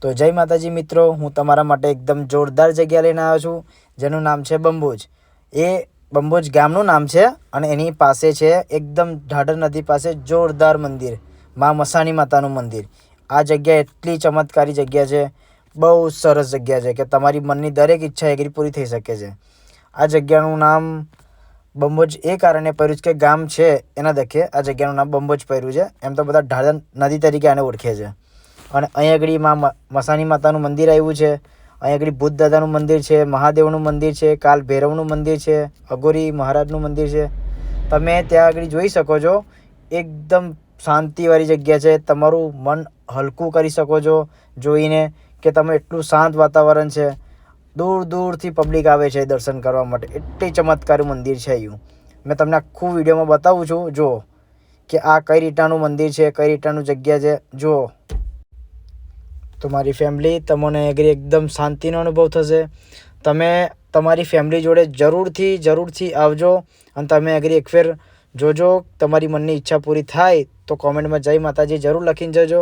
તો જય માતાજી મિત્રો, હું તમારા માટે એકદમ જોરદાર જગ્યા લઈને આવ્યો છું જેનું નામ છે બંબોજ। એ બંબોજ ગામનું નામ છે અને એની પાસે છે એકદમ ઢાઢર નદી પાસે જોરદાર મંદિર, માં મસાણી માતાનું મંદિર। આ જગ્યા એટલી ચમત્કારી જગ્યા છે, બહુ સરસ જગ્યા છે કે તમારી મનની દરેક ઈચ્છા એગ્રી પૂરી થઈ શકે છે। આ જગ્યાનું નામ બંબોજ એ કારણે પડ્યું છે કે ગામ છે એના દેખે આ જગ્યાનું નામ બંબોજ પડ્યું છે। એમ તો બધા ઢાઢર નદી તરીકે આને ઓળખે છે। અને અહીં આગળ માં મસાણી માતાનું મંદિર આવ્યું છે। અહીં આગળ બુદ્ધ દાદાનું મંદિર છે, મહાદેવનું મંદિર છે, કાલ ભૈરવનું મંદિર છે, અઘોરી મહારાજનું મંદિર છે। તમે ત્યાં આગળ જોઈ શકો છો, એકદમ શાંતિવાળી જગ્યા છે। તમારું મન હલકું કરી શકો છો જોઈને કે તમે એટલું શાંત વાતાવરણ છે। દૂર દૂરથી પબ્લિક આવે છે દર્શન કરવા માટે, એટલી ચમત્કારી મંદિર છે એવું। મેં તમને આખું વિડીયોમાં બતાવું છું જો કે આ કઈ રીતનું મંદિર છે, કઈ રીતનું જગ્યા છે જુઓ। તો મારી ફેમિલી તમને એગ્રી એકદમ શાંતિનો અનુભવ થશે। તમે તમારી ફેમિલી જોડે જરૂરથી આવજો અને તમે એગ્રી એક ફેર જોજો। તમારી મનની ઈચ્છા પૂરી થાય તો કોમેન્ટમાં જય માતાજી જરૂર લખીને જજો।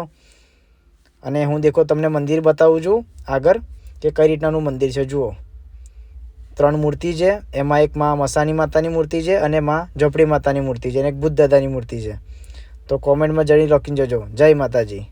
અને હું દેખો તમને મંદિર બતાવું છું આગળ કે કઈ રીતનાનું મંદિર છે જુઓ। 3 મૂર્તિ છે, એમાં એક માં મસાણી માતાની મૂર્તિ છે અને માં ઝોપડી માતાની મૂર્તિ છે અને એક બુદ્ધ દાદાની મૂર્તિ છે। તો કોમેન્ટમાં જરૂર લખીને જજો। જય માતાજી।